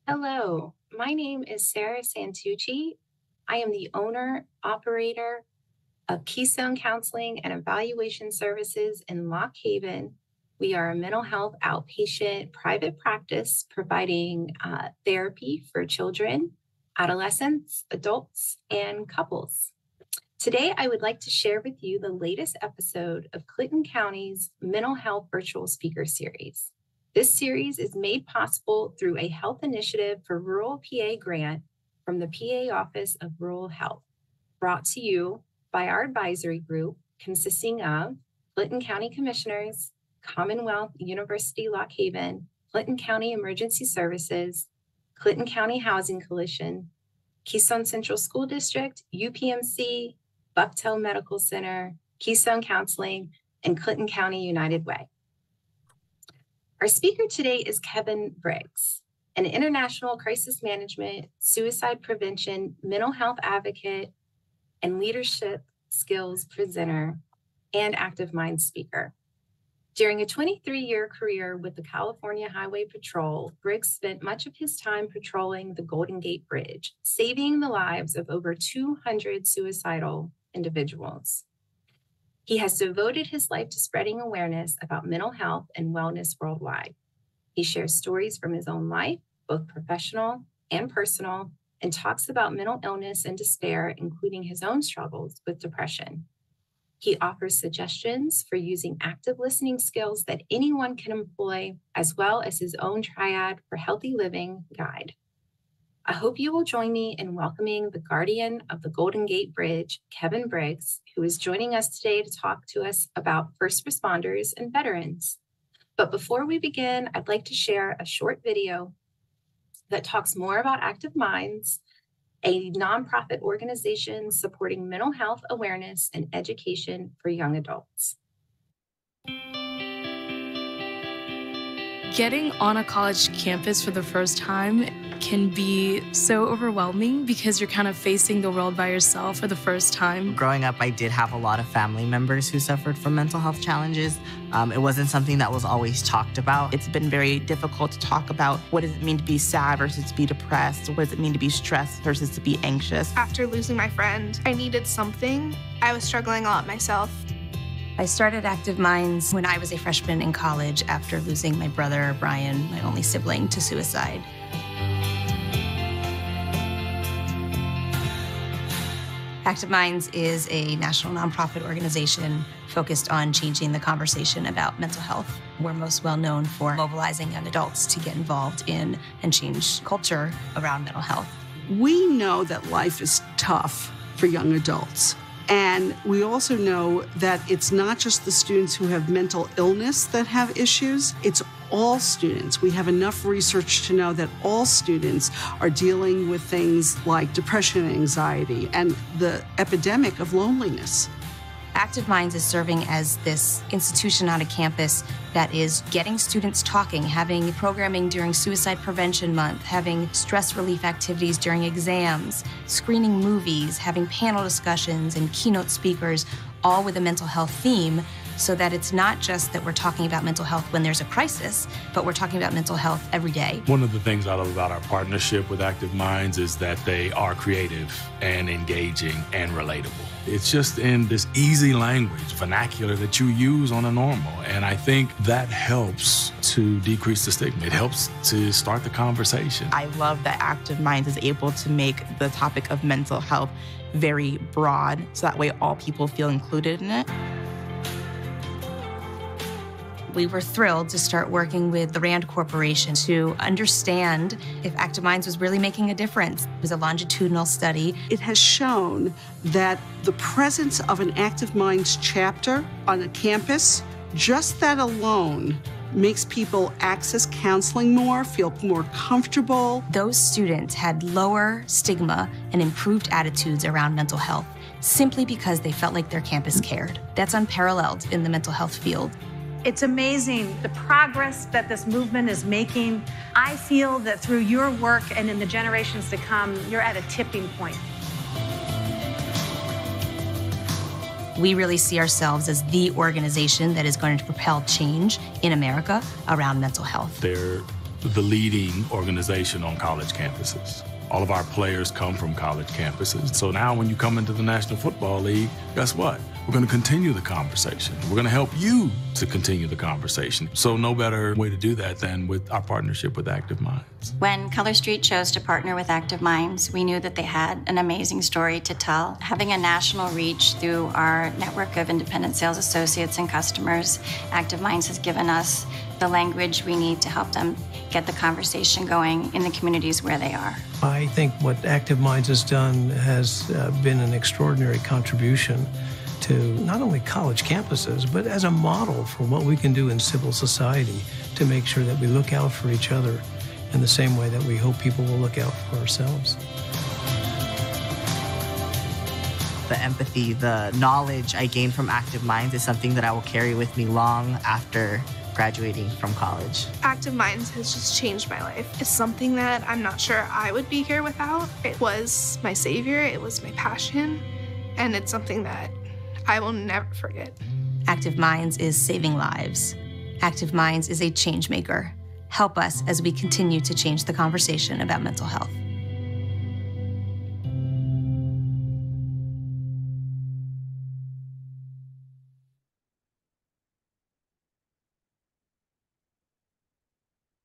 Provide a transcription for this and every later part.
Hello, my name is Sarah Santucci. I am the owner, operator of Keystone Counseling and Evaluation Services in Lock Haven. We are a mental health outpatient private practice providing therapy for children, adolescents, adults, and couples. Today, I would like to share with you the latest episode of Clinton County's Mental Health Virtual Speaker Series. This series is made possible through a health initiative for rural PA grant from the PA Office of Rural Health, brought to you by our advisory group consisting of Clinton County Commissioners, Commonwealth University Lock Haven, Clinton County Emergency Services, Clinton County Housing Coalition, Keystone Central School District, UPMC, Bucktail Medical Center, Keystone Counseling, and Clinton County United Way. Our speaker today is Kevin Briggs, an international crisis management, suicide prevention, mental health advocate, and leadership skills presenter and Active Minds speaker. During a 23-year career with the California Highway Patrol, Briggs spent much of his time patrolling the Golden Gate Bridge, saving the lives of over 200 suicidal individuals. He has devoted his life to spreading awareness about mental health and wellness worldwide. He shares stories from his own life, both professional and personal, and talks about mental illness and despair, including his own struggles with depression. He offers suggestions for using active listening skills that anyone can employ, as well as his own triad for healthy living guide. I hope you will join me in welcoming the guardian of the Golden Gate Bridge, Kevin Briggs, who is joining us today to talk to us about first responders and veterans. But before we begin, I'd like to share a short video that talks more about Active Minds, a nonprofit organization supporting mental health awareness and education for young adults. Getting on a college campus for the first time can be so overwhelming because you're kind of facing the world by yourself for the first time. Growing up, I did have a lot of family members who suffered from mental health challenges. It wasn't something that was always talked about. It's been very difficult to talk about what does it mean to be sad versus to be depressed? What does it mean to be stressed versus to be anxious? After losing my friend, I needed something. I was struggling a lot myself. I started Active Minds when I was a freshman in college after losing my brother, Brian, my only sibling, to suicide. Active Minds is a national nonprofit organization focused on changing the conversation about mental health. We're most well known for mobilizing young adults to get involved in and change culture around mental health. We know that life is tough for young adults. And we also know that it's not just the students who have mental illness that have issues, it's all students. We have enough research to know that all students are dealing with things like depression and anxiety and the epidemic of loneliness. Active Minds is serving as this institution on a campus that is getting students talking, having programming during Suicide Prevention Month, having stress relief activities during exams, screening movies, having panel discussions and keynote speakers, all with a mental health theme, so that it's not just that we're talking about mental health when there's a crisis, but we're talking about mental health every day. One of the things I love about our partnership with Active Minds is that they are creative and engaging and relatable. It's just in this easy language, vernacular that you use on a normal. And I think that helps to decrease the stigma. It helps to start the conversation. I love that Active Minds is able to make the topic of mental health very broad, so that way all people feel included in it. We were thrilled to start working with the RAND Corporation to understand if Active Minds was really making a difference. It was a longitudinal study. It has shown that the presence of an Active Minds chapter on a campus, just that alone, makes people access counseling more, feel more comfortable. Those students had lower stigma and improved attitudes around mental health simply because they felt like their campus cared. That's unparalleled in the mental health field. It's amazing the progress that this movement is making. I feel that through your work and in the generations to come, you're at a tipping point. We really see ourselves as the organization that is going to propel change in America around mental health. There the leading organization on college campuses. All of our players come from college campuses. So now when you come into the National Football League, guess what? We're going to continue the conversation. We're going to help you to continue the conversation. So no better way to do that than with our partnership with Active Minds. When Color Street chose to partner with Active Minds, we knew that they had an amazing story to tell. Having a national reach through our network of independent sales associates and customers, Active Minds has given us the language we need to help them get the conversation going in the communities where they are. I think what Active Minds has done has been an extraordinary contribution to not only college campuses, but as a model for what we can do in civil society to make sure that we look out for each other in the same way that we hope people will look out for ourselves. The empathy, the knowledge I gained from Active Minds is something that I will carry with me long after graduating from college. Active Minds has just changed my life. It's something that I'm not sure I would be here without. It was my savior, it was my passion, and it's something that I will never forget. Active Minds is saving lives. Active Minds is a change maker. Help us as we continue to change the conversation about mental health.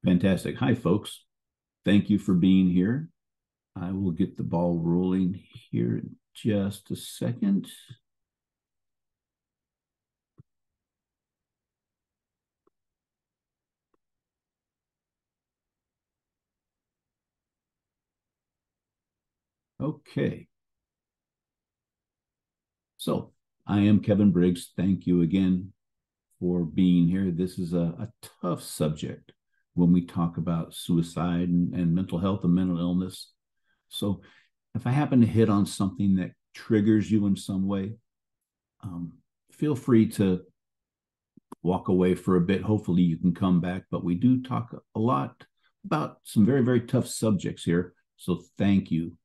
Fantastic. Hi, folks. Thank you for being here. I will get the ball rolling here in just a second. Okay. So I am Kevin Briggs. Thank you again for being here. This is a tough subject when we talk about suicide and mental health and mental illness. So if I happen to hit on something that triggers you in some way, feel free to walk away for a bit. Hopefully you can come back, but we do talk a lot about some very, very tough subjects here. So thank you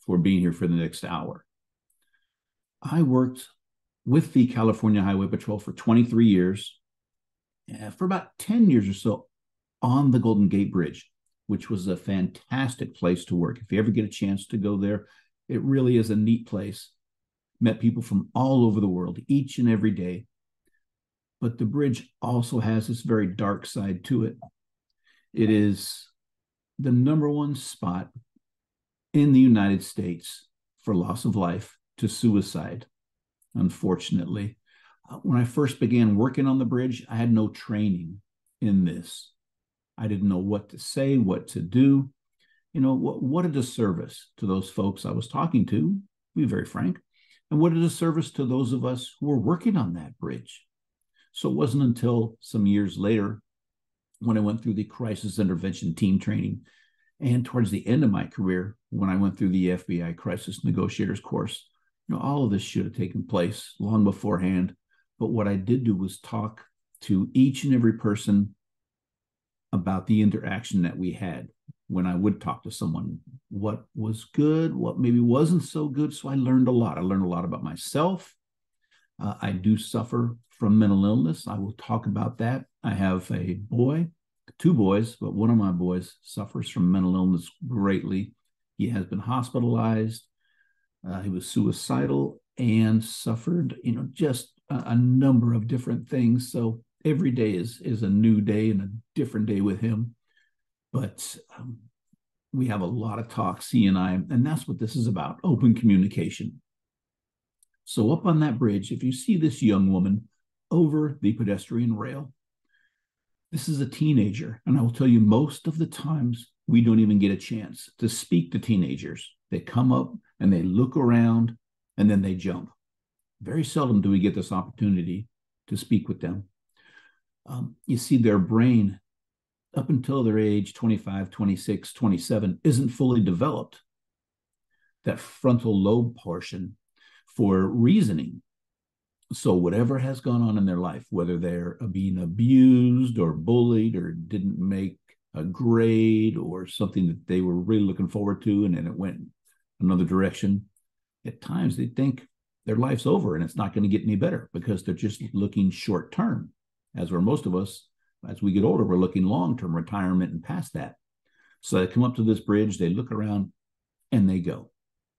for being here for the next hour. I worked with the California Highway Patrol for 23 years, for about 10 years or so on the Golden Gate Bridge, which was a fantastic place to work. If you ever get a chance to go there, it really is a neat place. Met people from all over the world each and every day. But the bridge also has this very dark side to it. It is the #1 spot in the United States for loss of life to suicide, unfortunately. When I first began working on the bridge, I had no training in this. I didn't know what to say, what to do. You know, what a disservice to those folks I was talking to be very frank. And what a disservice to those of us who were working on that bridge. So it wasn't until some years later when I went through the crisis intervention team training and towards the end of my career, when I went through the FBI crisis negotiators course, you know, all of this should have taken place long beforehand. But what I did do was talk to each and every person about the interaction that we had when I would talk to someone, what was good, what maybe wasn't so good. So I learned a lot. I learned a lot about myself. I do suffer from mental illness. I will talk about that. I have a boy, 2 boys, but one of my boys suffers from mental illness greatly. He has been hospitalized. He was suicidal and suffered, you know, just a number of different things. So every day is a new day and a different day with him. But we have a lot of talks, he and I, and that's what this is about, open communication. So up on that bridge, if you see this young woman over the pedestrian rail, this is a teenager. And I will tell you, most of the times, we don't even get a chance to speak to teenagers. They come up and they look around and then they jump. Very seldom do we get this opportunity to speak with them. You see, their brain, up until their age 25, 26, 27, isn't fully developed. That frontal lobe portion for reasoning. So whatever has gone on in their life, whether they're being abused or bullied or didn't make a grade or something that they were really looking forward to and then it went another direction, at times they think their life's over and it's not going to get any better because they're just looking short term, as were most of us as we get older, we're looking long-term retirement and past that. So they come up to this bridge, they look around, and they go.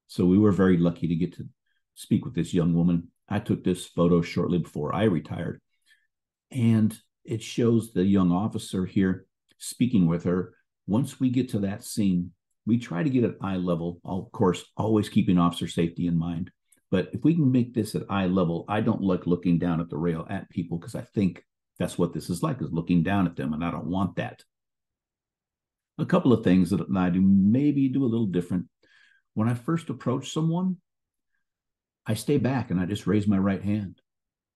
So we were very lucky to get to speak with this young woman. I took this photo shortly before I retired, and it shows the young officer here speaking with her. Once we get to that scene, we try to get at eye level, of course, always keeping officer safety in mind. But if we can make this at eye level, I don't like looking down at the rail at people, because I think that's what this is like, is looking down at them, and I don't want that. A couple of things that I do maybe do a little different. When I first approach someone, I stay back and I just raise my right hand.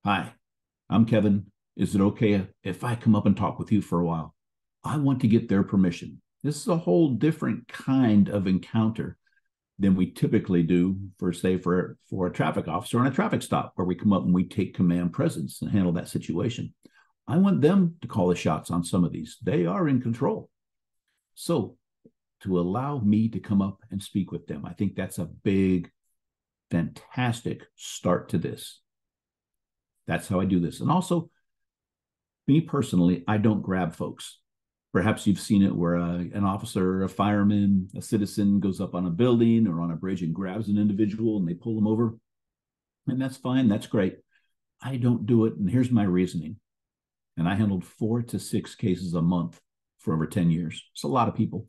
Hi, I'm Kevin. Is it okay if I come up and talk with you for a while? I want to get their permission. This is a whole different kind of encounter than we typically do for, say, for a traffic officer on a traffic stop, where we come up and we take command presence and handle that situation. I want them to call the shots on some of these. They are in control. So to allow me to come up and speak with them, I think that's a big, fantastic start to this. That's how I do this. And also, me personally, I don't grab folks. Perhaps you've seen it where an officer, a fireman, a citizen goes up on a building or on a bridge and grabs an individual and they pull them over. And that's fine. That's great. I don't do it. And here's my reasoning. And I handled 4 to 6 cases a month for over 10 years. It's a lot of people.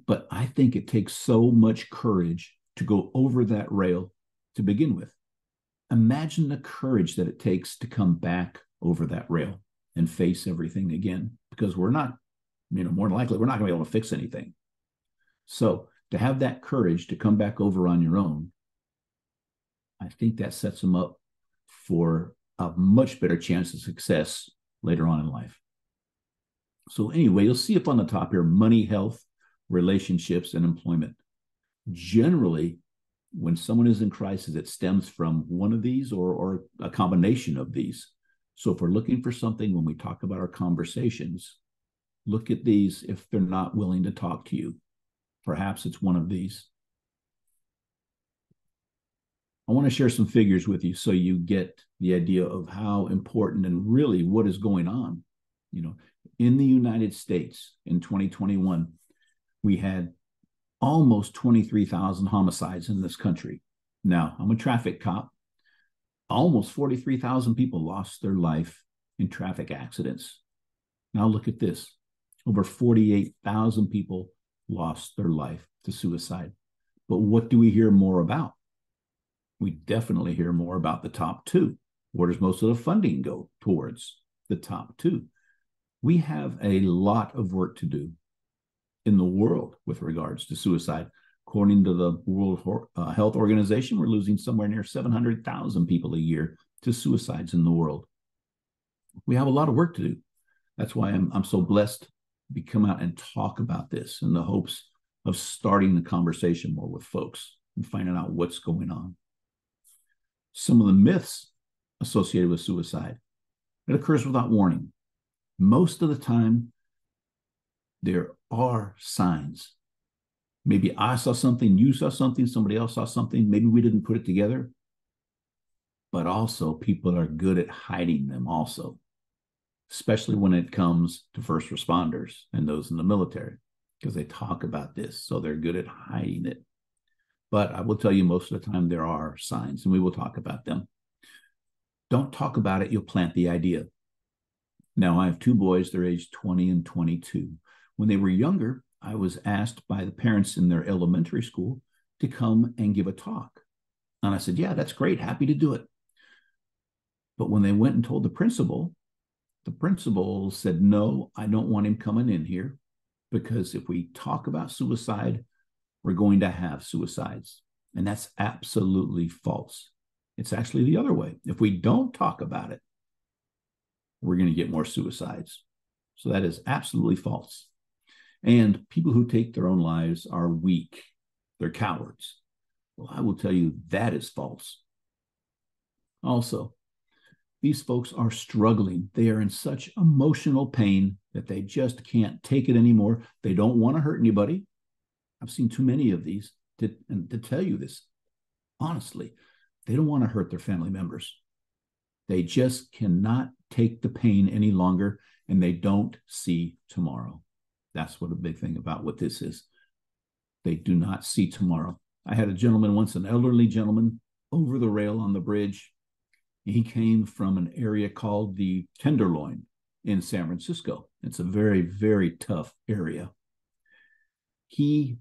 But I think it takes so much courage to go over that rail to begin with. Imagine the courage that it takes to come back over that rail and face everything again, because we're not, more than likely, we're not going to be able to fix anything. So to have that courage to come back over on your own, I think that sets them up for a much better chance of success later on in life. So anyway, you'll see up on the top here, money, health, relationships, and employment. Generally, when someone is in crisis, it stems from one of these or a combination of these. So if we're looking for something when we talk about our conversations, look at these if they're not willing to talk to you. Perhaps it's one of these. I want to share some figures with you so you get the idea of how important and really what is going on. In the United States in 2021, we had almost 23,000 homicides in this country. Now, I'm a traffic cop. Almost 43,000 people lost their life in traffic accidents. Now look at this. Over 48,000 people lost their life to suicide. But what do we hear more about? We definitely hear more about the top 2. Where does most of the funding go towards? The top 2. We have a lot of work to do in the world with regards to suicide. According to the World Health Organization, we're losing somewhere near 700,000 people a year to suicides in the world. We have a lot of work to do. That's why I'm so blessed to come out and talk about this in the hopes of starting the conversation more with folks and finding out what's going on. Some of the myths associated with suicide. It occurs without warning. Most of the time, there are signs. Maybe I saw something, you saw something, somebody else saw something. Maybe we didn't put it together. But also, people are good at hiding them also, especially when it comes to first responders and those in the military, because they talk about this. So they're good at hiding it. But I will tell you, most of the time, there are signs, and we will talk about them. Don't talk about it. You'll plant the idea. Now, I have 2 boys. They're aged 20 and 22. When they were younger, I was asked by the parents in their elementary school to come and give a talk. And I said, yeah, that's great. Happy to do it. But when they went and told the principal said, no, I don't want him coming in here, because if we talk about suicide, we're going to have suicides. And that's absolutely false. It's actually the other way. If we don't talk about it, we're going to get more suicides. So that is absolutely false. And people who take their own lives are weak. They're cowards. Well, I will tell you that is false. Also, these folks are struggling. They are in such emotional pain that they just can't take it anymore. They don't want to hurt anybody. I've seen too many of these to tell you this. Honestly, they don't want to hurt their family members. They just cannot take the pain any longer, and they don't see tomorrow. That's what a big thing about what this is. They do not see tomorrow. I had a gentleman once, an elderly gentleman, over the rail on the bridge. He came from an area called the Tenderloin in San Francisco. It's a very, very tough area. He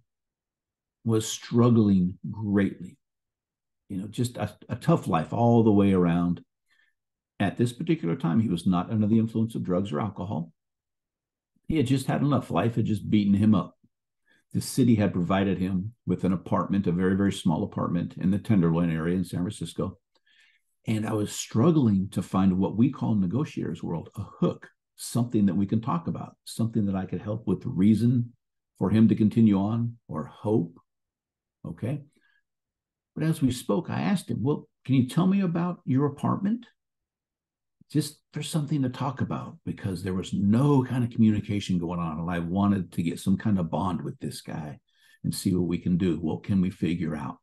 was struggling greatly, just a tough life all the way around. At this particular time, he was not under the influence of drugs or alcohol. He had just had enough. Life had just beaten him up. The city had provided him with an apartment, a very, very small apartment in the Tenderloin area in San Francisco. And I was struggling to find what we call in negotiators world a hook, something that we can talk about, something that I could help with reason for him to continue on or hope. Okay. But as we spoke, I asked him, well, can you tell me about your apartment? Just there's something to talk about, because there was no kind of communication going on. And I wanted to get some kind of bond with this guy and see what we can do. What can we figure out?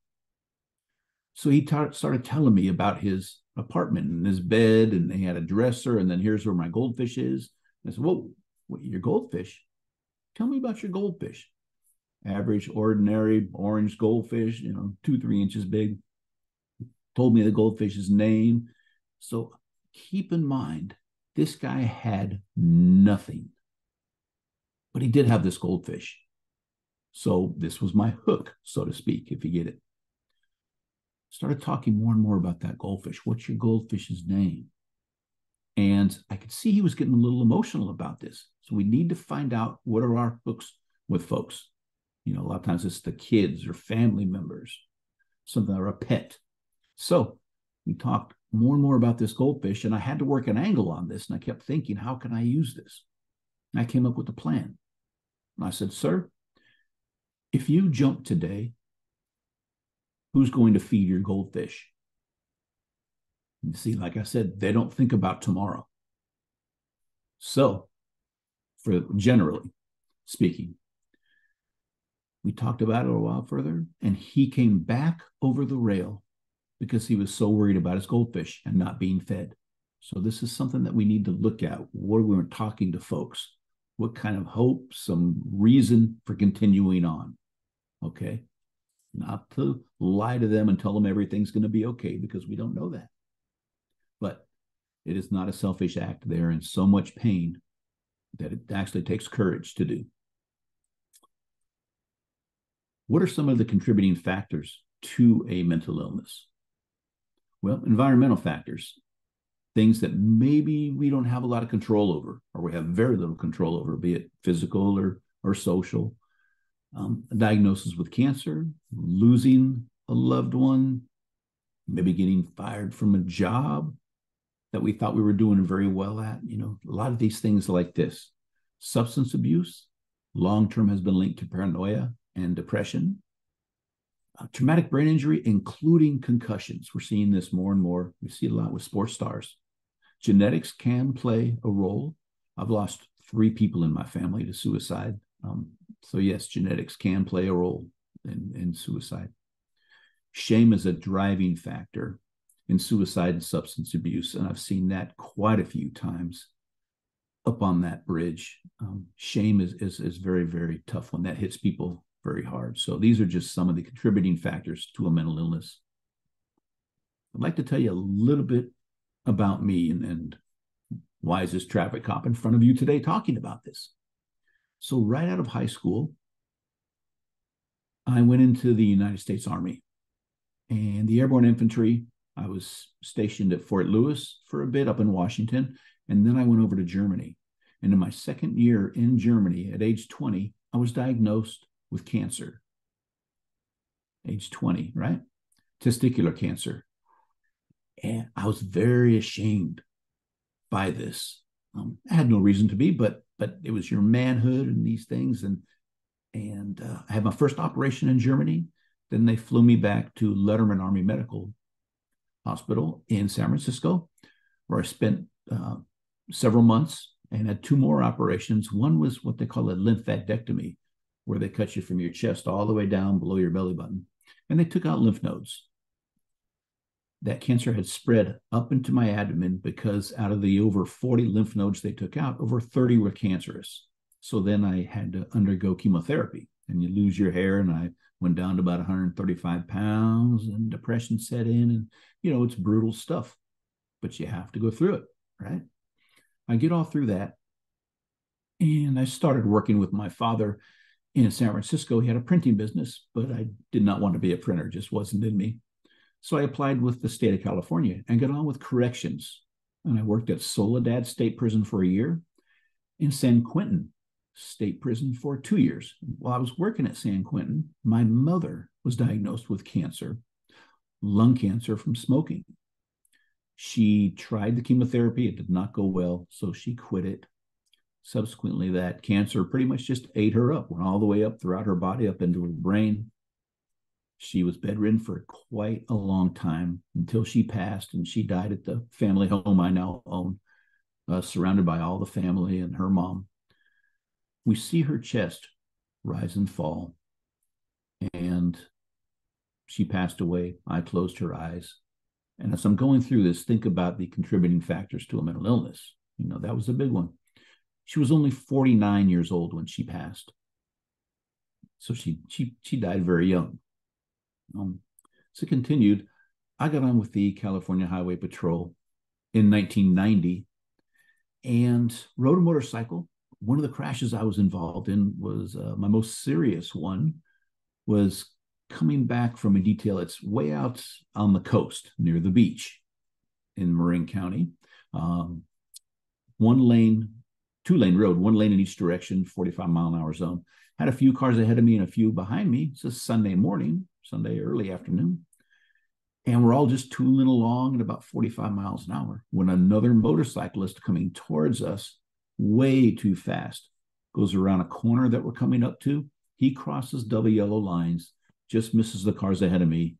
So he started telling me about his apartment and his bed, and he had a dresser, and then here's where my goldfish is. And I said, whoa, your goldfish? Tell me about your goldfish. Average, ordinary, orange goldfish, 2-3 inches big. Told me the goldfish's name. So keep in mind, this guy had nothing, but he did have this goldfish. So this was my hook, so to speak, if you get it. Started talking more and more about that goldfish. What's your goldfish's name? And I could see he was getting a little emotional about this. So we need to find out, what are our hooks with folks? A lot of times it's the kids or family members, something, or a pet. So we talked more and more about this goldfish, and I had to work an angle on this. And I kept thinking, how can I use this? And I came up with a plan. And I said, sir, if you jump today, who's going to feed your goldfish? You see, like I said, they don't think about tomorrow. So, for generally speaking, we talked about it a while further, and he came back over the rail because he was so worried about his goldfish and not being fed. So this is something that we need to look at. What we were talking to folks, what kind of hope, some reason for continuing on. Okay. Not to lie to them and tell them everything's going to be okay, because we don't know that. But it is not a selfish act. They're in so much pain that it actually takes courage to do. What are some of the contributing factors to a mental illness? Well, environmental factors, things that maybe we don't have a lot of control over, or we have very little control over, be it physical or social. A diagnosis with cancer, losing a loved one, maybe getting fired from a job that we thought we were doing very well at. A lot of these things like this. Substance abuse, long-term, has been linked to paranoia and depression. Traumatic brain injury, including concussions. We're seeing this more and more. We see it a lot with sports stars. Genetics can play a role. I've lost 3 people in my family to suicide. So yes, genetics can play a role in suicide. Shame is a driving factor in suicide and substance abuse, and I've seen that quite a few times up on that bridge. Shame is very, very tough when that hits people very hard. So these are just some of the contributing factors to a mental illness. I'd like to tell you a little bit about me and why is this traffic cop in front of you today talking about this? So right out of high school, I went into the United States Army and the Airborne Infantry. I was stationed at Fort Lewis for a bit up in Washington, and then I went over to Germany. And in my second year in Germany, at age 20, I was diagnosed with cancer. Age 20, right? Testicular cancer. And I was very ashamed by this. I had no reason to be, but it was your manhood and these things. And I had my first operation in Germany. Then they flew me back to Letterman Army Medical Hospital in San Francisco, where I spent several months and had 2 more operations. One was what they call a lymphadenectomy, where they cut you from your chest all the way down below your belly button, and they took out lymph nodes. that cancer had spread up into my abdomen because out of the over 40 lymph nodes they took out, over 30 were cancerous. So then I had to undergo chemotherapy, and you lose your hair, and I went down to about 135 pounds, and depression set in, and it's brutal stuff, but you have to go through it, right? I get all through that, and I started working with my father in San Francisco. He had a printing business, but I did not want to be a printer, just wasn't in me. So I applied with the state of California and got on with corrections. And I worked at Soledad State Prison for a year, in San Quentin State Prison for 2 years. While I was working at San Quentin, my mother was diagnosed with cancer, lung cancer from smoking. She tried the chemotherapy. It did not go well, so she quit it. Subsequently, that cancer pretty much just ate her up, went all the way up throughout her body, up into her brain. She was bedridden for quite a long time until she passed, and she died at the family home I now own, surrounded by all the family and her mom. We see her chest rise and fall, and she passed away. I closed her eyes. And as I'm going through this, think about the contributing factors to a mental illness. That was a big one. She was only 49 years old when she passed. So she died very young. So it continued. I got on with the California Highway Patrol in 1990 and rode a motorcycle. One of the crashes I was involved in was my most serious one was coming back from a detail. It's way out on the coast near the beach in Marin County. Two-lane road, one lane in each direction, 45-mile-an-hour zone. Had a few cars ahead of me and a few behind me. It's a Sunday morning, Sunday early afternoon. And we're all just tooling along at about 45 miles an hour when another motorcyclist coming towards us way too fast goes around a corner that we're coming up to. He crosses double yellow lines, just misses the cars ahead of me,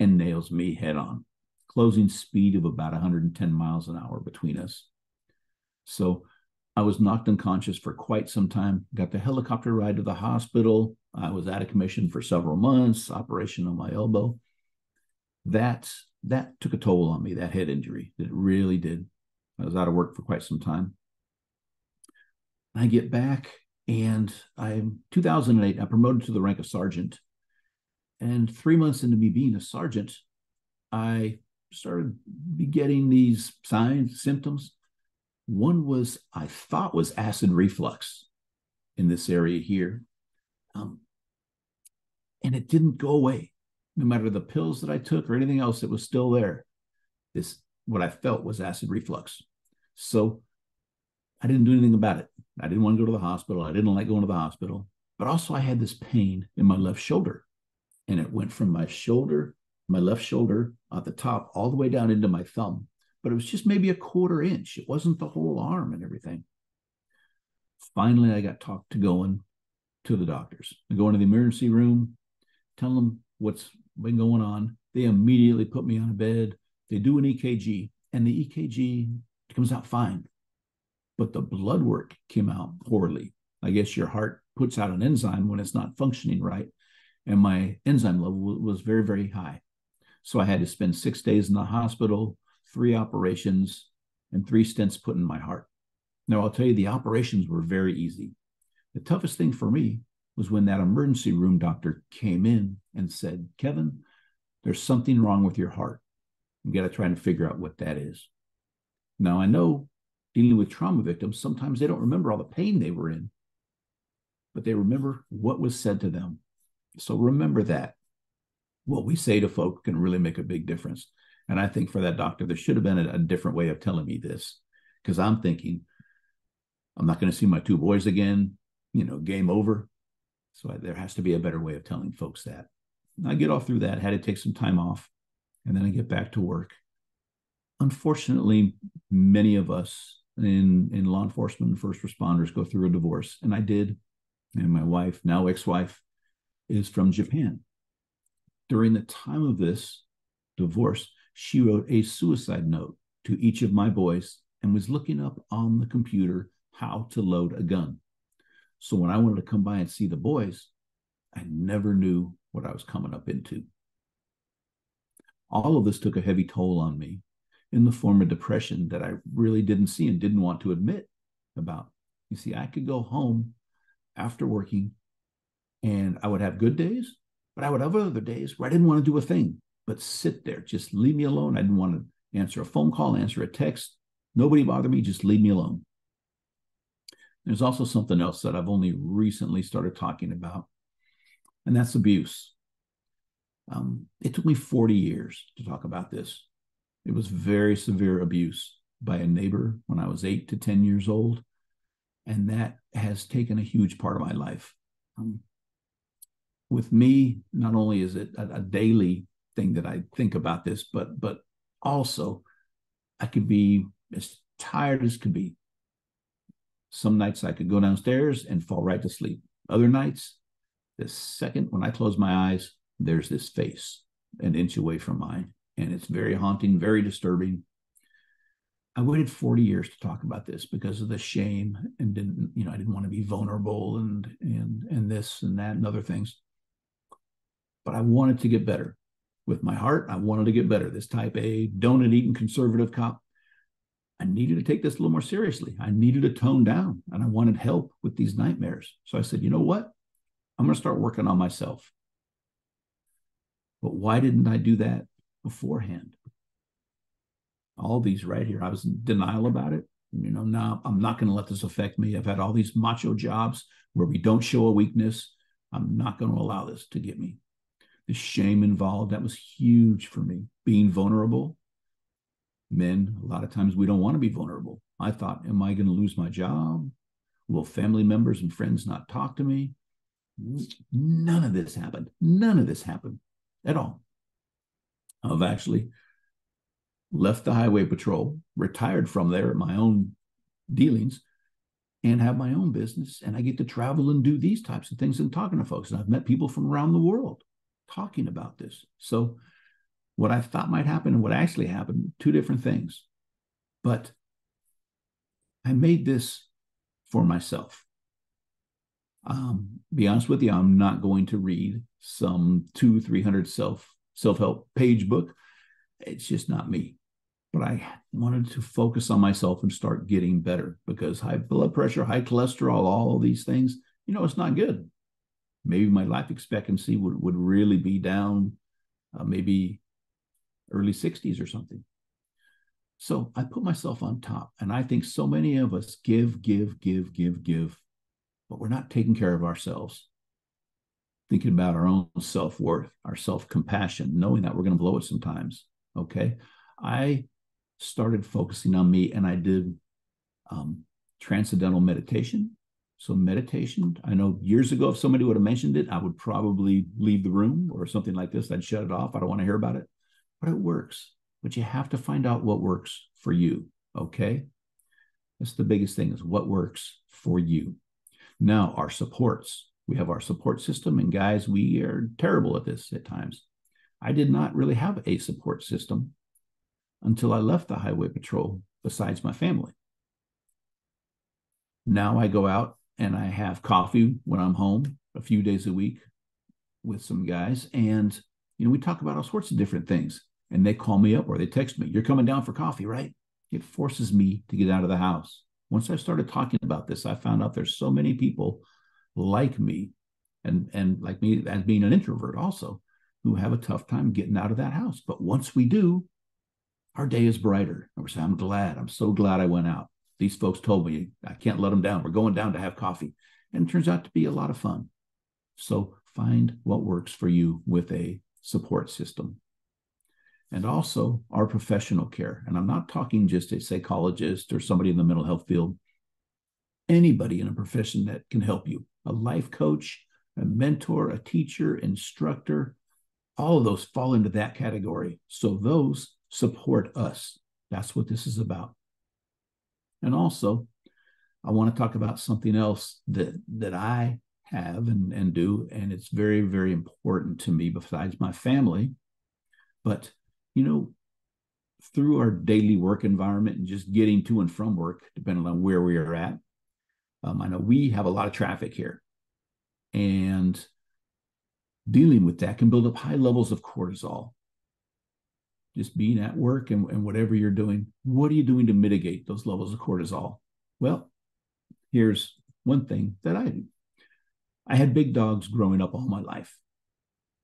and nails me head on. Closing speed of about 110 miles an hour between us. So I was knocked unconscious for quite some time, got the helicopter ride to the hospital. I was out of commission for several months, operation on my elbow. That took a toll on me, that head injury. It really did. I was out of work for quite some time. I get back, and 2008, I promoted to the rank of sergeant. And 3 months into me being a sergeant, I started getting these signs, symptoms. One was, I thought was acid reflux in this area here. And it didn't go away. No matter the pills that I took or anything else, it was still there. What I felt was acid reflux. So I didn't do anything about it. I didn't want to go to the hospital. I didn't like going to the hospital. But also I had this pain in my left shoulder. And it went from my left shoulder at the top, all the way down into my thumb. But it was just maybe a quarter inch. It wasn't the whole arm and everything. Finally, I got talked to going to the doctors. I go into the emergency room, tell them what's been going on. They immediately put me on a bed. They do an EKG, and the EKG comes out fine. But the blood work came out poorly. I guess your heart puts out an enzyme when it's not functioning right. And my enzyme level was very, very high. So I had to spend 6 days in the hospital, 3 operations, and 3 stents put in my heart. Now, I'll tell you, the operations were very easy. The toughest thing for me was when that emergency room doctor came in and said, Kevin, there's something wrong with your heart. You got to try and figure out what that is. Now, I know dealing with trauma victims, sometimes they don't remember all the pain they were in, but they remember what was said to them. So remember that. What we say to folk can really make a big difference. And I think for that doctor, there should have been a different way of telling me this, because I'm thinking, I'm not going to see my 2 boys again, game over. So there has to be a better way of telling folks that. I get all through that, had to take some time off, and then I get back to work. Unfortunately, many of us in law enforcement and first responders go through a divorce, and I did. And my wife, now ex-wife, is from Japan. During the time of this divorce, she wrote a suicide note to each of my boys and was looking up on the computer how to load a gun. So when I wanted to come by and see the boys, I never knew what I was coming up into. All of this took a heavy toll on me in the form of depression that I really didn't see and didn't want to admit about. You see, I could go home after working and I would have good days, but I would have other days where I didn't want to do a thing, but sit there, just leave me alone. I didn't want to answer a phone call, answer a text. Nobody bother me, just leave me alone. There's also something else that I've only recently started talking about, and that's abuse. It took me 40 years to talk about this. It was very severe abuse by a neighbor when I was 8 to 10 years old, and that has taken a huge part of my life. With me, not only is it a daily thing that I think about this, but also I could be as tired as could be. Some nights I could go downstairs and fall right to sleep. Other nights, the second when I close my eyes, there's this face an inch away from mine. And it's very haunting, very disturbing. I waited 40 years to talk about this because of the shame and I didn't want to be vulnerable and this and that and other things. But I wanted to get better. With my heart, I wanted to get better. This type A, donut-eating conservative cop, I needed to take this a little more seriously. I needed to tone down, and I wanted help with these nightmares. So I said, you know what? I'm going to start working on myself. But why didn't I do that beforehand? All these right here, I was in denial about it. Now I'm not going to let this affect me. I've had all these macho jobs where we don't show a weakness. I'm not going to allow this to get me. The shame involved, that was huge for me. Being vulnerable. Men, a lot of times we don't want to be vulnerable. I thought, am I going to lose my job? Will family members and friends not talk to me? None of this happened. None of this happened at all. I've actually left the highway patrol, retired from there at my own dealings, and have my own business. And I get to travel and do these types of things and talking to folks. And I've met people from around the world talking about this. So what I thought might happen and what actually happened, two different things. But I made this for myself. Be honest with you, I'm not going to read some 200-300 self-help page book. It's just not me. But I wanted to focus on myself and start getting better because high blood pressure, high cholesterol, all these things, it's not good. Maybe my life expectancy would really be down, maybe early 60s or something. So I put myself on top. And I think so many of us give, but we're not taking care of ourselves. Thinking about our own self-worth, our self-compassion, knowing that we're going to blow it sometimes. Okay. I started focusing on me and I did transcendental meditation. So meditation, I know years ago, if somebody would have mentioned it, I would probably leave the room or something like this. I'd shut it off. I don't want to hear about it. But it works. But you have to find out what works for you, okay? That's the biggest thing is what works for you. Now, our supports. We have our support system, and guys, we are terrible at this at times. I did not really have a support system until I left the highway patrol besides my family. Now I go out and I have coffee when I'm home a few days a week with some guys, and we talk about all sorts of different things. And they call me up or they text me, you're coming down for coffee, right? It forces me to get out of the house. Once I started talking about this, I found out there's so many people like me and like me as being an introvert also, who have a tough time getting out of that house. But once we do, our day is brighter. And we're saying, I'm so glad I went out. These folks told me I can't let them down. We're going down to have coffee. And it turns out to be a lot of fun. So find what works for you with a support system. And also our professional care. And I'm not talking just a psychologist or somebody in the mental health field. Anybody in a profession that can help you. A life coach, a mentor, a teacher, instructor, all of those fall into that category. So those support us. That's what this is about. And also, I want to talk about something else that I have and do, and it's very, very important to me besides my family. But through our daily work environment and just getting to and from work, depending on where we are at, I know we have a lot of traffic here. And dealing with that can build up high levels of cortisol. just being at work and whatever you're doing, what are you doing to mitigate those levels of cortisol? Well, here's one thing that I do. I had big dogs growing up all my life.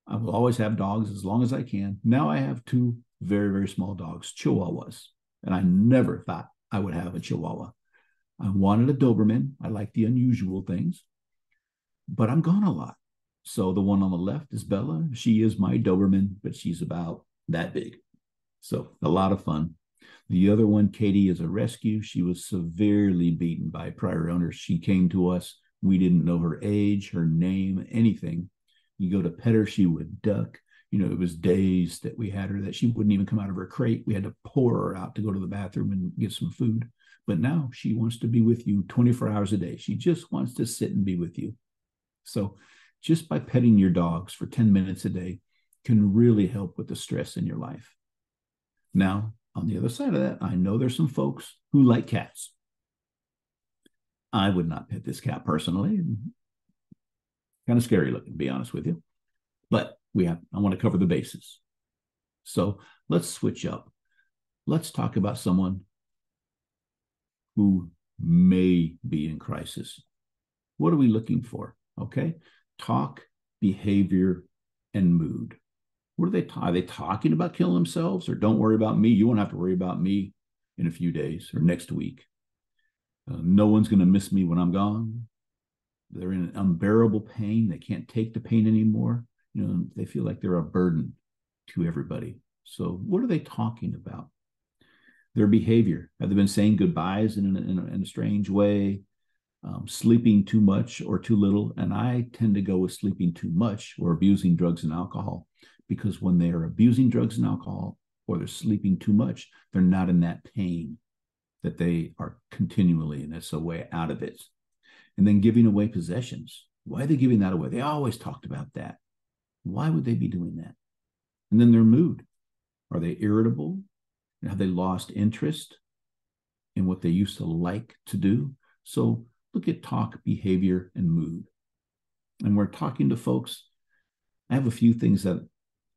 I will always have dogs as long as I can. Now I have two very, very small dogs, Chihuahuas, and I never thought I would have a Chihuahua. I wanted a Doberman. I like the unusual things, but I'm gone a lot. So the one on the left is Bella. She is my Doberman, but she's about that big. So a lot of fun. The other one, Katie, is a rescue. She was severely beaten by prior owners. She came to us. We didn't know her age, her name, anything. You go to pet her, she would duck. It was days that we had her that she wouldn't even come out of her crate. We had to pour her out to go to the bathroom and get some food. But now she wants to be with you 24 hours a day. She just wants to sit and be with you. So just by petting your dogs for 10 minutes a day can really help with the stress in your life. Now, on the other side of that, I know there's some folks who like cats. I would not pet this cat personally. Kind of scary looking, to be honest with you. But I want to cover the bases. So let's switch up. Let's talk about someone who may be in crisis. What are we looking for? Okay. Talk, behavior, and mood. What are they talking about killing themselves? Or don't worry about me. You won't have to worry about me in a few days or next week. No one's going to miss me when I'm gone. They're in unbearable pain. They can't take the pain anymore. They feel like they're a burden to everybody. So what are they talking about? Their behavior. Have they been saying goodbyes in a strange way? Sleeping too much or too little? And I tend to go with sleeping too much or abusing drugs and alcohol, because when they are abusing drugs and alcohol or they're sleeping too much, they're not in that pain that they are continually, and it's a way out of it. And then giving away possessions. Why are they giving that away? They always talked about that. Why would they be doing that? And then their mood. Are they irritable? Have they lost interest in what they used to like to do? So look at talk, behavior, and mood. And we're talking to folks. I have a few things that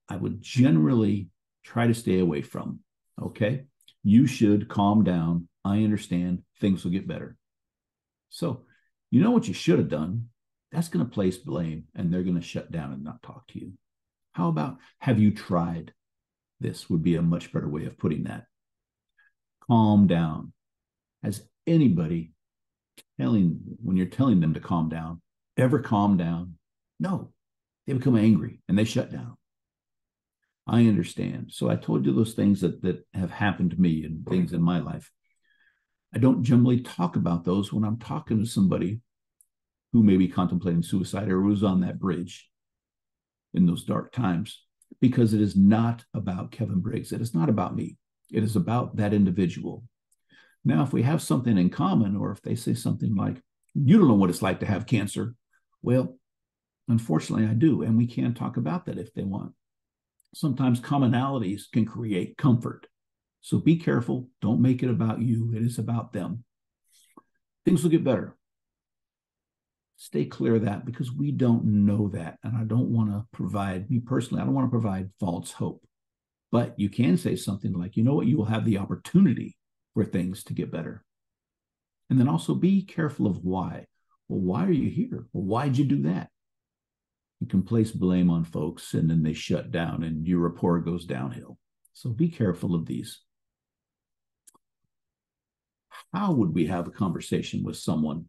I would generally try to stay away from. Okay? You should calm down. I understand. Things will get better. So, you know what you should have done? That's going to place blame, and they're going to shut down and not talk to you. How about, have you tried? This would be a much better way of putting that. Calm down. Has anybody when you're telling them to calm down, ever calm down? No. They become angry and they shut down. I understand. So I told you those things that have happened to me and things in my life. I don't generally talk about those when I'm talking to somebody who may be contemplating suicide or who's on that bridge in those dark times, because it is not about Kevin Briggs. It is not about me. It is about that individual. Now, if we have something in common, or if they say something like, you don't know what it's like to have cancer. Well, unfortunately, I do. And we can talk about that if they want. Sometimes commonalities can create comfort. So be careful. Don't make it about you. It is about them. Things will get better. Stay clear of that, because we don't know that. And I don't want to provide, me personally, I don't want to provide false hope. But you can say something like, you know what, you will have the opportunity for things to get better. And then also be careful of why. Well, why are you here? Well, why'd you do that? You can place blame on folks, and then they shut down and your rapport goes downhill. So be careful of these. How would we have a conversation with someone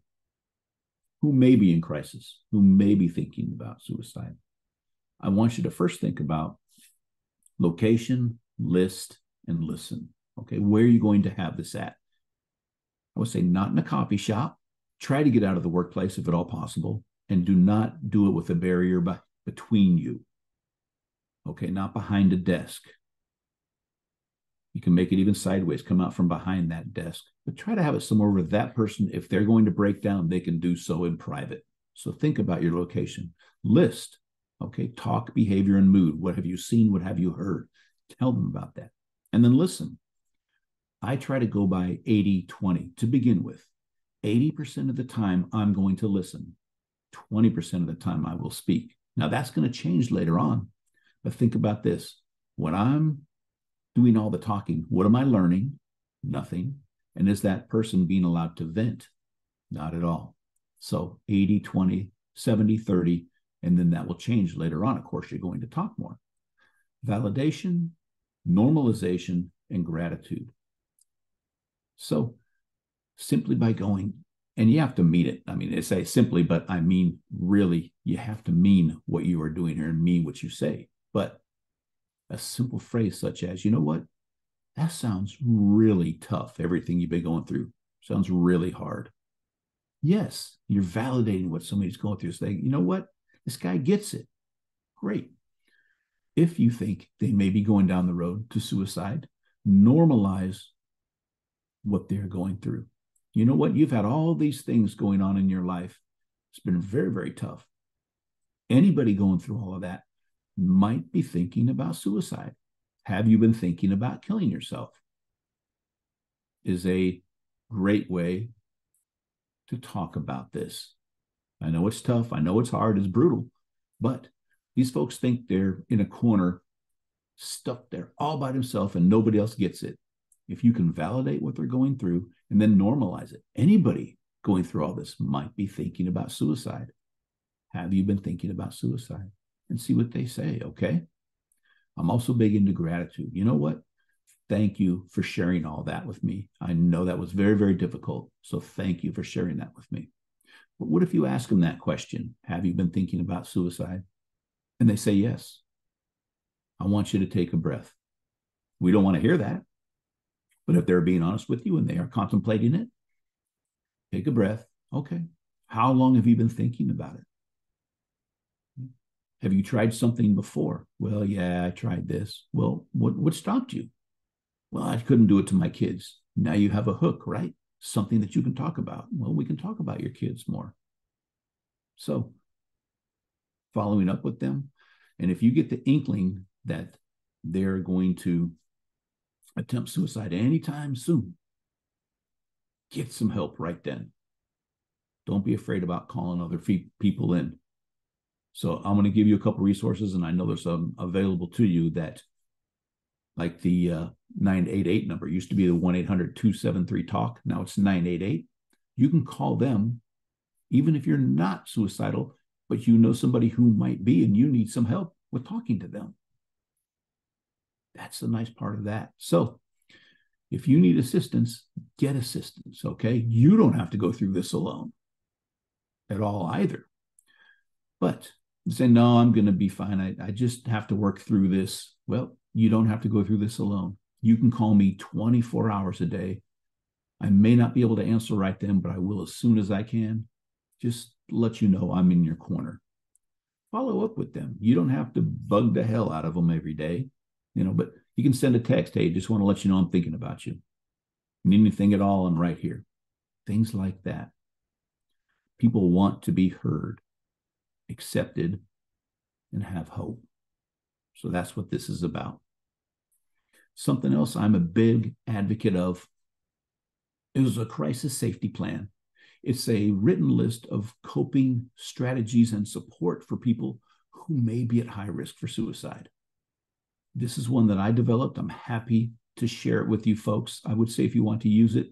who may be in crisis, who may be thinking about suicide? I want you to first think about location, list, and listen. Okay, where are you going to have this at? I would say not in a coffee shop. Try to get out of the workplace if at all possible, and do not do it with a barrier between you. Okay, not behind a desk. You can make it even sideways, come out from behind that desk, but try to have it somewhere where that person, if they're going to break down, they can do so in private. So think about your location. List, okay, talk, behavior, and mood. What have you seen? What have you heard? Tell them about that. And then listen. I try to go by 80-20 to begin with. 80% of the time, I'm going to listen. 20% of the time, I will speak. Now, that's going to change later on. But think about this. When I'm doing all the talking. What am I learning? Nothing. And is that person being allowed to vent? Not at all. So 80, 20, 70, 30, and then that will change later on. Of course, you're going to talk more. Validation, normalization, and gratitude. So simply by going, and you have to mean it. I mean, they say simply, but I mean, really, you have to mean what you are doing here and mean what you say. But a simple phrase such as, you know what? That sounds really tough. Everything you've been going through sounds really hard. Yes, you're validating what somebody's going through. Saying, you know what? This guy gets it. Great. If you think they may be going down the road to suicide, normalize what they're going through. You know what? You've had all these things going on in your life. It's been very, very tough. Anybody going through all of that might be thinking about suicide. Have you been thinking about killing yourself? Is a great way to talk about this. I know it's tough. I know it's hard. It's brutal. But these folks think they're in a corner, stuck there all by themselves, and nobody else gets it. If you can validate what they're going through and then normalize it, anybody going through all this might be thinking about suicide. Have you been thinking about suicide? And see what they say, okay? I'm also big into gratitude. You know what? Thank you for sharing all that with me. I know that was very, very difficult. So thank you for sharing that with me. But what if you ask them that question? Have you been thinking about suicide? And they say yes. I want you to take a breath. We don't want to hear that. But if they're being honest with you and they are contemplating it, take a breath. Okay. How long have you been thinking about it? Have you tried something before? Well, yeah, I tried this. Well, what stopped you? Well, I couldn't do it to my kids. Now you have a hook, right? Something that you can talk about. Well, we can talk about your kids more. So following up with them. And if you get the inkling that they're going to attempt suicide anytime soon, get some help right then. Don't be afraid about calling other people in. So I'm going to give you a couple resources, and I know there's some available to you that, like the 988 number, used to be the 1-800-273-TALK. Now it's 988. You can call them, even if you're not suicidal, but you know somebody who might be, and you need some help with talking to them. That's the nice part of that. So if you need assistance, get assistance, okay? You don't have to go through this alone at all either. But say, no, I'm going to be fine. I just have to work through this. Well, you don't have to go through this alone. You can call me 24 hours a day. I may not be able to answer right then, but I will as soon as I can. Just let you know I'm in your corner. Follow up with them. You don't have to bug the hell out of them every day, but you can send a text. Hey, just want to let you know I'm thinking about you. Need anything at all, I'm right here. Things like that. People want to be heard, accepted, and have hope. So that's what this is about. Something else I'm a big advocate of is a crisis safety plan. It's a written list of coping strategies and support for people who may be at high risk for suicide. This is one that I developed. I'm happy to share it with you folks. I would say if you want to use it,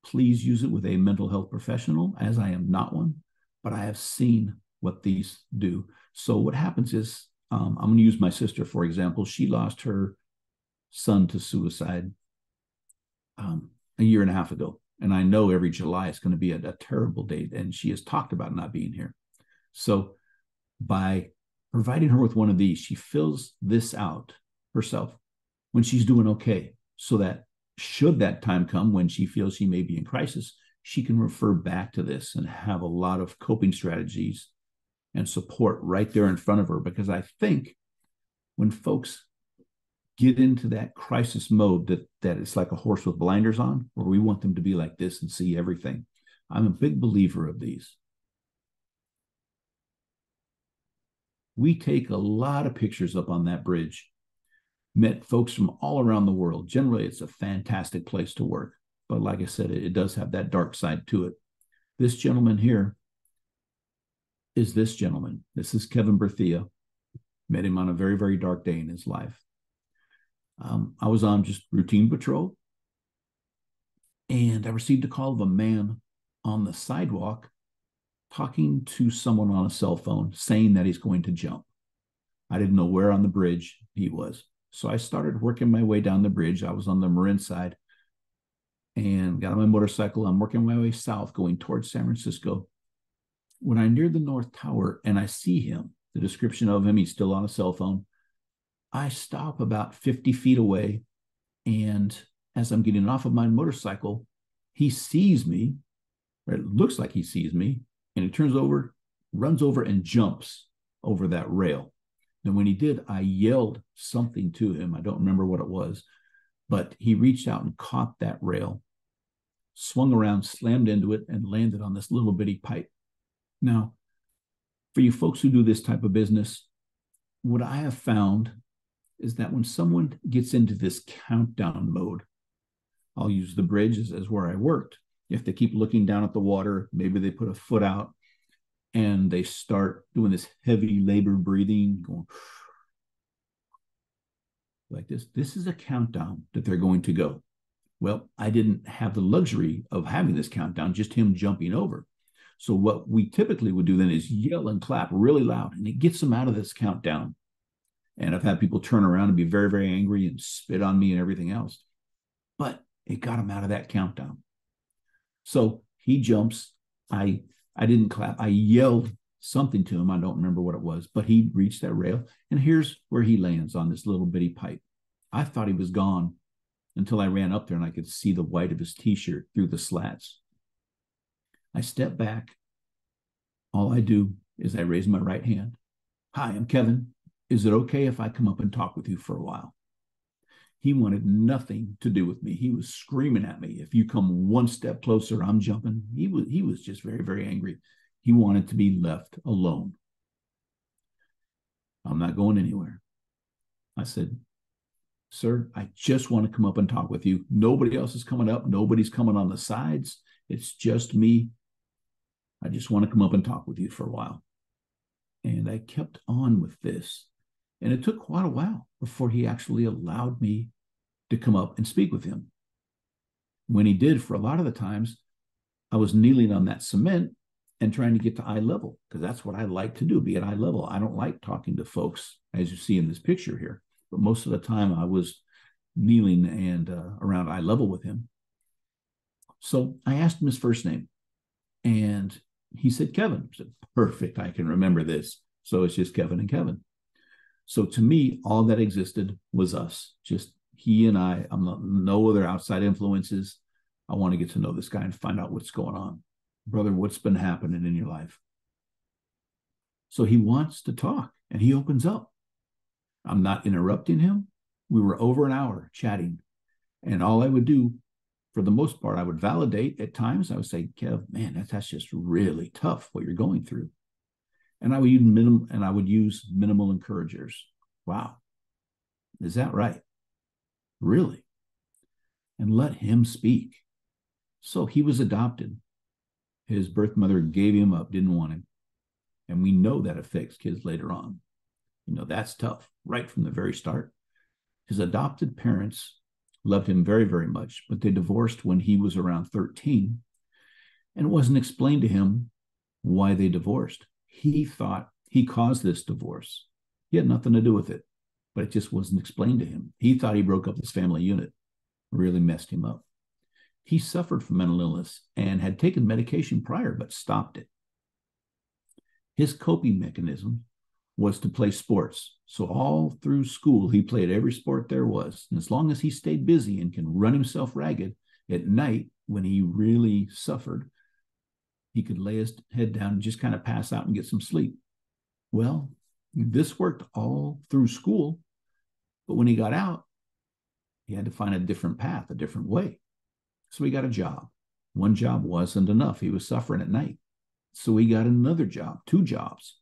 please use it with a mental health professional, as I am not one, but I have seen what these do. So what happens is, I'm going to use my sister, for example. She lost her son to suicide a year and a half ago. And I know every July is going to be a terrible date, and she has talked about not being here. So by providing her with one of these, she fills this out herself when she's doing okay, so that should that time come when she feels she may be in crisis, she can refer back to this and have a lot of coping strategies and support right there in front of her. Because I think when folks get into that crisis mode, that it's like a horse with blinders on, where we want them to be like this and see everything. I'm a big believer of these. We take a lot of pictures up on that bridge, met folks from all around the world. Generally, it's a fantastic place to work. But like I said, it does have that dark side to it. This gentleman here is this gentleman. This is Kevin Berthea. Met him on a very, very dark day in his life. I was on just routine patrol, and I received a call of a man on the sidewalk talking to someone on a cell phone saying that he's going to jump. I didn't know where on the bridge he was. So I started working my way down the bridge. I was on the Marin side and got on my motorcycle. I'm working my way south going towards San Francisco. When I near the North Tower and I see him, the description of him, he's still on a cell phone. I stop about 50 feet away. And as I'm getting off of my motorcycle, he sees me, or it looks like he sees me, and he turns over, runs over, and jumps over that rail. And when he did, I yelled something to him. I don't remember what it was, but he reached out and caught that rail, swung around, slammed into it, and landed on this little bitty pipe. Now, for you folks who do this type of business, what I have found is that when someone gets into this countdown mode, I'll use the bridge as where I worked. If they keep looking down at the water, maybe they put a foot out and they start doing this heavy labored breathing, going like this. This is a countdown that they're going to go. Well, I didn't have the luxury of having this countdown, just him jumping over. So what we typically would do then is yell and clap really loud, and it gets them out of this countdown. And I've had people turn around and be very, very angry and spit on me and everything else. But it got him out of that countdown. So he jumps. I didn't clap. I yelled something to him. I don't remember what it was, but he reached that rail. And here's where he lands on this little bitty pipe. I thought he was gone until I ran up there and I could see the white of his t-shirt through the slats. I step back. All I do is I raise my right hand. Hi, I'm Kevin. Is it okay if I come up and talk with you for a while? He wanted nothing to do with me. He was screaming at me. If you come one step closer, I'm jumping. He was just very, very angry. He wanted to be left alone. I'm not going anywhere. I said, sir, I just want to come up and talk with you. Nobody else is coming up. Nobody's coming on the sides. It's just me. I just want to come up and talk with you for a while. And I kept on with this. And it took quite a while before he actually allowed me to come up and speak with him. When he did, for a lot of the times, I was kneeling on that cement and trying to get to eye level, because that's what I like to do, be at eye level. I don't like talking to folks, as you see in this picture here. But most of the time, I was kneeling and around eye level with him. So I asked him his first name, and he said Kevin. I said, perfect, I can remember this. So it's just Kevin and Kevin. So to me, all that existed was us, just he and I. I'm not, no other outside influences. I want to get to know this guy and find out what's going on. Brother, what's been happening in your life? So he wants to talk, and he opens up. I'm not interrupting him. We were over an hour chatting, and all I would do, for the most part, I would validate. At times, I would say, Kev, man, that's just really tough what you're going through. And I would use minimal encouragers. Wow. Is that right? Really? And let him speak. So he was adopted. His birth mother gave him up, didn't want him. And we know that affects kids later on. You know, that's tough right from the very start. His adopted parents loved him very, very much, but they divorced when he was around 13. And it wasn't explained to him why they divorced. He thought he caused this divorce. He had nothing to do with it, but it just wasn't explained to him. He thought he broke up his family unit. Really messed him up. He suffered from mental illness and had taken medication prior, but stopped it. His coping mechanism was to play sports. So all through school, he played every sport there was. And as long as he stayed busy and can run himself ragged, at night, when he really suffered, he could lay his head down and just kind of pass out and get some sleep. Well, this worked all through school, but when he got out, he had to find a different path, a different way. So he got a job. One job wasn't enough. He was suffering at night. So he got another job, 2 jobs.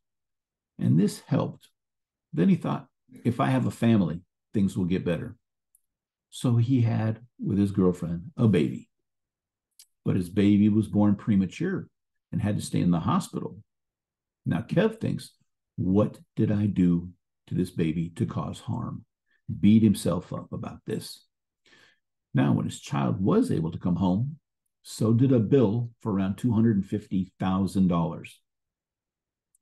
And this helped. Then he thought, if I have a family, things will get better. So he had, with his girlfriend, a baby. But his baby was born premature and had to stay in the hospital. Now, Kev thinks, what did I do to this baby to cause harm? beat himself up about this. Now, when his child was able to come home, so did a bill for around $250,000.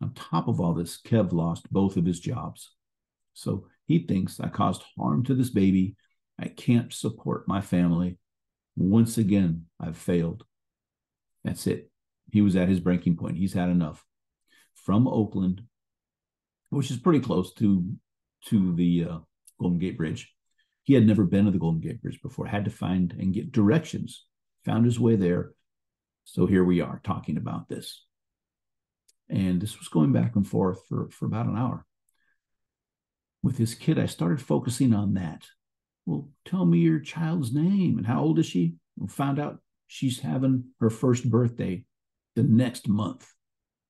On top of all this, Kev lost both of his jobs. So he thinks I caused harm to this baby. I can't support my family. Once again, I've failed. That's it. He was at his breaking point. He's had enough. From Oakland, which is pretty close to the Golden Gate Bridge. He had never been to the Golden Gate Bridge before, had to find and get directions, found his way there. So here we are talking about this. And this was going back and forth for about an hour. With his kid, I started focusing on that. Well, tell me your child's name and how old is she? We found out she's having her first birthday the next month.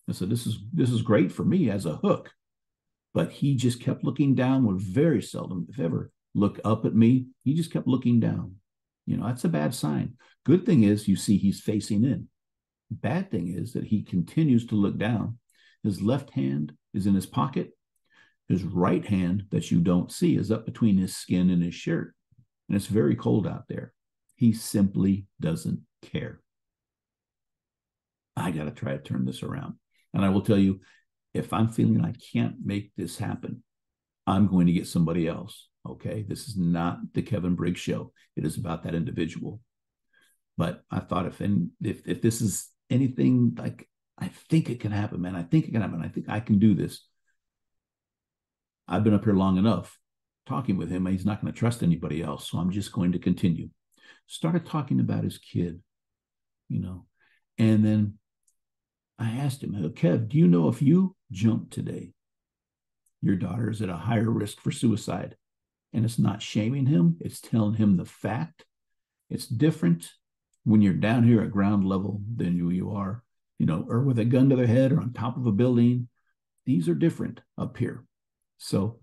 And so this is great for me as a hook. But he just kept looking down, would very seldom, if ever, look up at me. He just kept looking down. That's a bad sign. Good thing is you see he's facing in. Bad thing is that he continues to look down. His left hand is in his pocket. His right hand that you don't see is up between his skin and his shirt. And it's very cold out there. He simply doesn't care. I got to try to turn this around. And I will tell you, if I'm feeling I can't make this happen, I'm going to get somebody else. Okay. This is not the Kevin Briggs show. It is about that individual. But I thought if this is anything like, I think it can happen, man. I think it can happen. I think I can do this. I've been up here long enough talking with him. He's not going to trust anybody else. So I'm just going to continue. Started talking about his kid, and then I asked him, Kev, do you know if you jump today, your daughter is at a higher risk for suicide? And it's not shaming him. It's telling him the fact. It's different when you're down here at ground level than you are, or with a gun to their head or on top of a building. These are different up here. So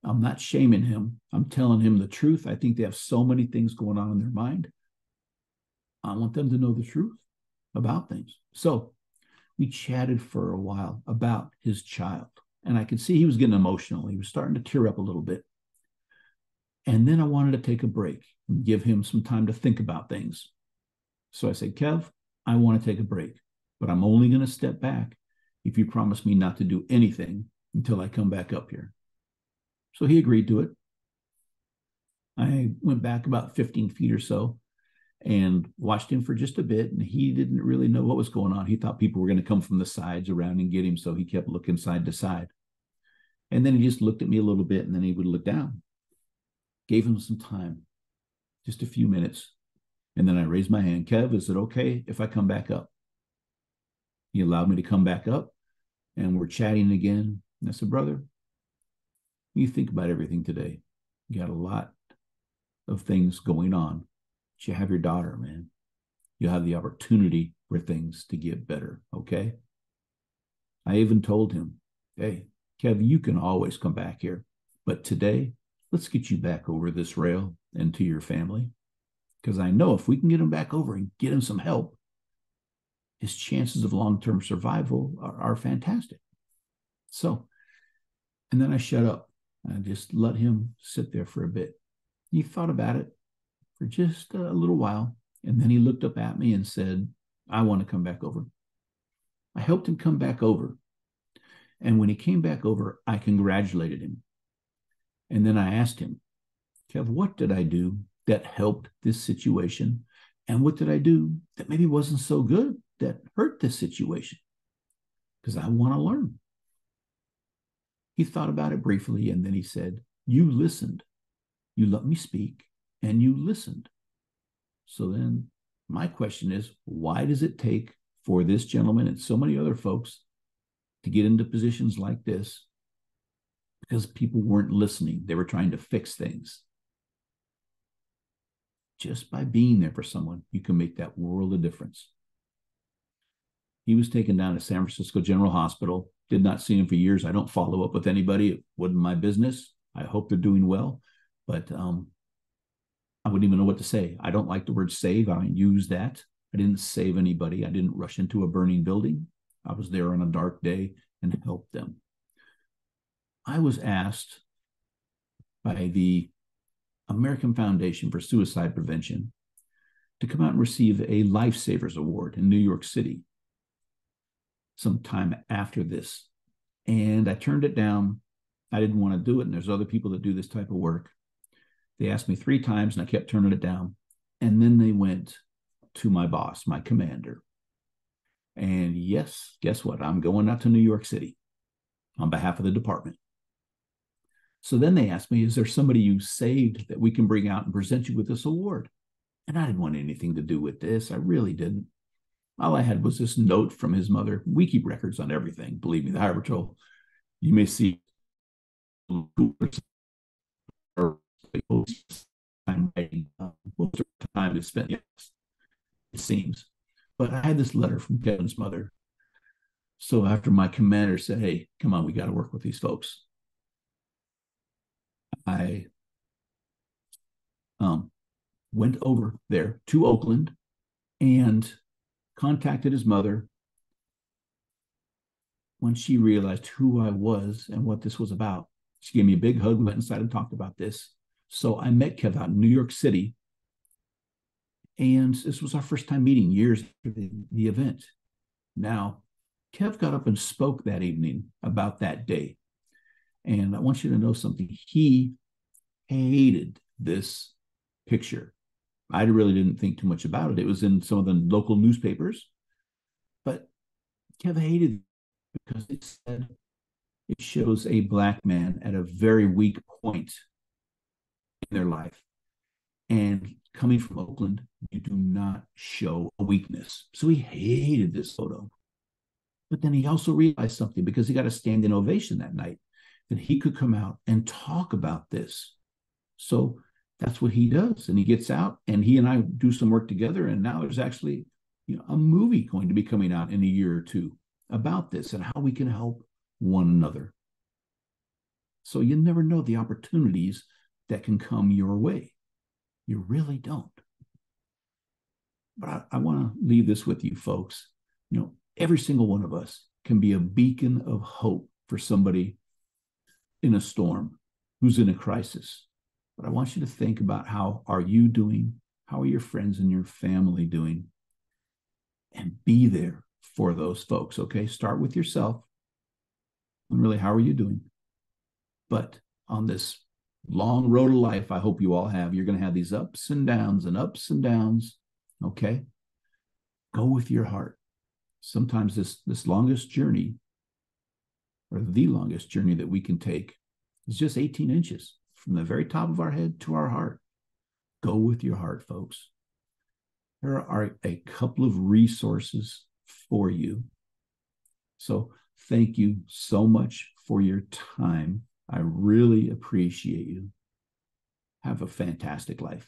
I'm not shaming him. I'm telling him the truth. I think they have so many things going on in their mind. I want them to know the truth about things. So we chatted for a while about his child. And I could see he was getting emotional. He was starting to tear up a little bit. And then I wanted to take a break and give him some time to think about things. So I said, Kev, I want to take a break, but I'm only going to step back if you promise me not to do anything until I come back up here. So he agreed to it. I went back about 15 feet or so and watched him for just a bit. And he didn't really know what was going on. He thought people were going to come from the sides around and get him. So he kept looking side to side. And then he just looked at me a little bit and then he would look down. Gave him some time, just a few minutes. And then I raised my hand. Kev, is it okay if I come back up? He allowed me to come back up and we're chatting again. And I said, brother, you think about everything today. You got a lot of things going on. But you have your daughter, man. You have the opportunity for things to get better, okay? I even told him, hey, Kev, you can always come back here. But today, let's get you back over this rail and to your family. Because I know if we can get him back over and get him some help, his chances of long-term survival are fantastic. So, and then I shut up. I just let him sit there for a bit. He thought about it for just a little while. And then he looked up at me and said, I want to come back over. I helped him come back over. And when he came back over, I congratulated him. And then I asked him, Kev, what did I do that helped this situation? And what did I do that maybe wasn't so good that hurt this situation? Because I want to learn. He thought about it briefly, and then he said, you listened. You let me speak, and you listened. So then my question is, why does it take for this gentleman and so many other folks to get into positions like this? Because people weren't listening. They were trying to fix things. Just by being there for someone, you can make that world of difference. He was taken down to San Francisco General Hospital. Did not see him for years. I don't follow up with anybody. It wasn't my business. I hope they're doing well. But I wouldn't even know what to say. I don't like the word save. I don't use that. I didn't save anybody. I didn't rush into a burning building. I was there on a dark day and helped them. I was asked by the American Foundation for Suicide Prevention to come out and receive a Lifesavers Award in New York City sometime after this. And I turned it down. I didn't want to do it. And there's other people that do this type of work. They asked me 3 times and I kept turning it down. And then they went to my boss, my commander. And yes, guess what? I'm going out to New York City on behalf of the department. So then they asked me, is there somebody you saved that we can bring out and present you with this award? And I didn't want anything to do with this. I really didn't. All I had was this note from his mother. We keep records on everything. Believe me, the Harbor Patrol, you may see time writing, most of the time is spent, yes, it seems. But I had this letter from Kevin's mother. So after my commander said, hey, come on, we got to work with these folks, I went over there to Oakland and contacted his mother. When she realized who I was and what this was about, she gave me a big hug. We went inside and talked about this. So I met Kev out in New York City. And this was our first time meeting years after the event. Now, Kev got up and spoke that evening about that day. And I want you to know something. He hated this picture. I really didn't think too much about it. It was in some of the local newspapers. But Kev hated it because it said it shows a Black man at a very weak point in their life. And coming from Oakland, you do not show a weakness. So he hated this photo. But then he also realized something, because he got a standing ovation that night, that he could come out and talk about this. So that's what he does. And he gets out and he and I do some work together. And now there's actually, a movie going to be coming out in a year or two about this and how we can help one another. So you never know the opportunities that can come your way. You really don't. But I want to leave this with you folks. Every single one of us can be a beacon of hope for somebody in a storm who's in a crisis. But I want you to think about, how are you doing? How are your friends and your family doing? And be there for those folks, okay? Start with yourself. And really, how are you doing? But on this long road of life, I hope you all have, you're going to have these ups and downs, okay? Go with your heart. Sometimes this longest journey, or the longest journey that we can take, is just 18 inches from the very top of our head to our heart. Go with your heart, folks. There are a couple of resources for you. So thank you so much for your time. I really appreciate you. Have a fantastic life.